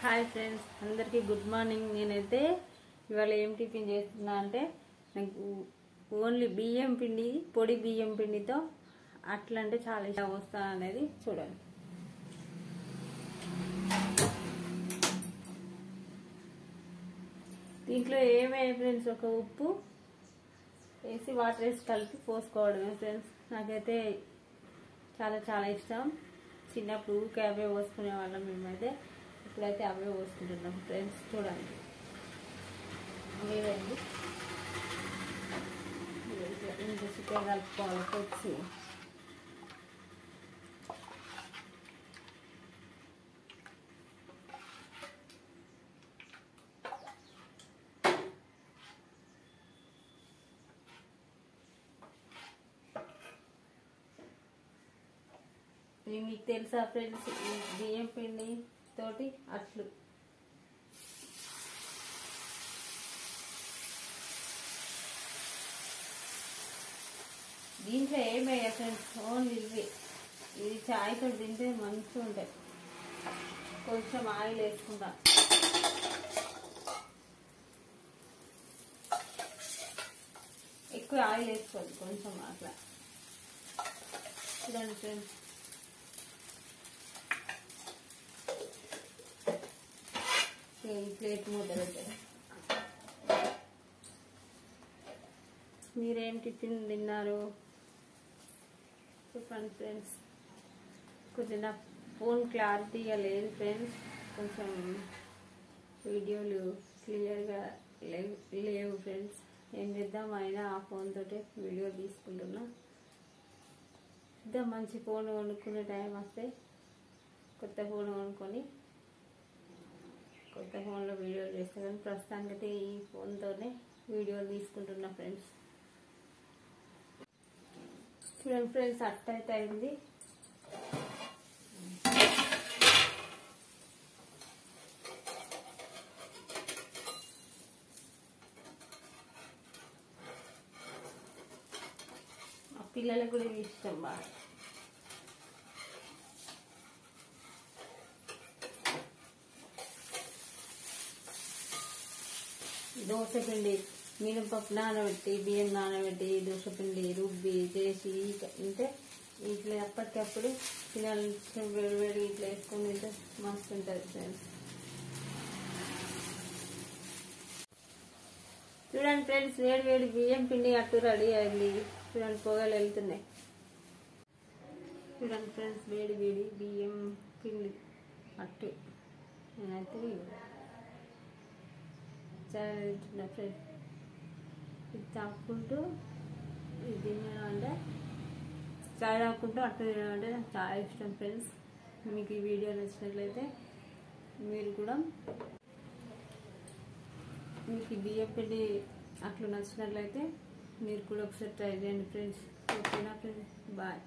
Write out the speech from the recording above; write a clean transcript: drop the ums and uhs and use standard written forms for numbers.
Hi friends, అందరికీ good morning. నేనైతే ఇవాళ ఏం టిఫిన్ చేస్తున్నా అంటే నాకు ఓన్లీ బియ్యం పిండి, పొడి బియ్యం పిండితో అట్లా అంటే చాలా ఇష్టం వస్తా అనేది చూడండి. దీంట్లో ఏమేమి ఫ్రెండ్స్, ఒక ఉప్పు వేసి వాటర్ వేసి కలిపి పోసుకోవడమే ఫ్రెండ్స్. నాకైతే చాలా చాలా ఇష్టం. చిన్నప్పుడు ఊరికే అవే పోసుకునే వాళ్ళం మేమైతే. ఇప్పుడైతే అవే పోసుకుంటున్నాం ఫ్రెండ్స్. చూడండి, ఇవేండి ఇంత చికెన్ కలుపుకోవాలి వచ్చి. మీకు తెలుసా ఫ్రెండ్స్, బియ్యం పిండి తోటి అట్లు దీంట్లో ఏమయ్యా ఫ్రెండ్స్, ఓన్లీ ఇది చాయ్ తోటి తింటే మంచిగా ఉంటాయి. కొంచెం ఆయిల్ వేసుకుంటా, ఎక్కువ ఆయిల్ వేసుకోవద్దు, కొంచెం అట్లా. చూడండి ఫ్రెండ్స్, ప్లేట్ మూత పెట్టారు. మీరేం టిఫిన్ తిన్నారు చెప్పండి ఫ్రెండ్స్. కొంచెం నా ఫోన్ క్లారిటీగా లేదు ఫ్రెండ్స్, కొంచెం వీడియోలు క్లియర్గా లేవు ఫ్రెండ్స్. ఏం చేద్దాం, అయినా ఆ ఫోన్ తోటే వీడియో తీసుకుంటున్నా. మంచి ఫోన్ కొనుక్కునే టైం వస్తే కొత్త ఫోన్ కొనుక్కొని కొత్త ఫోన్లో వీడియోలు చేస్తాను. కానీ ప్రస్తుతానికైతే ఈ ఫోన్తోనే వీడియోలు తీసుకుంటున్నా ఫ్రెండ్స్. చూడండి ఫ్రెండ్స్, అట్ట అయితే అయింది. మా పిల్లలకు కూడా ఇష్టం బాగా. దోశపిండి, మినపప్పు నానబెట్టి, బియ్యం నానబెట్టి, దోశపిండి రుబ్బి చేసి అంటే ఇట్లా అప్పటికప్పుడు పిల్లలు వేడి వేడి ఇట్లా వేసుకొని తింటే మస్తు ఉంటుంది ఫ్రెండ్స్. చూడండి ఫ్రెండ్స్, వేడి వేడి బియ్యం పిండి అట్టు రెడీ అయింది. చూడండి, పొగలు వెళ్తున్నాయి. చూడండి ఫ్రెండ్స్, వేడి వేడి బియ్యం పిండి అట్టు నేనైతే చాలా తింటున్నా ఫ్రెండ్స్. ఇది తాక్కుంటూ ఇది తినడం అంటే, చాయ్ తాక్కుంటూ అట్టు తినడం అంటే నాకు చాలా ఇష్టం ఫ్రెండ్స్. మీకు ఈ వీడియో నచ్చినట్లయితే మీరు కూడా, మీకు ఈ బియ్యం పిండి అట్లు నచ్చినట్లయితే మీరు కూడా ఒకసారి ట్రై చేయండి ఫ్రెండ్స్. ఓకేనా ఫ్రెండ్స్, బాయ్.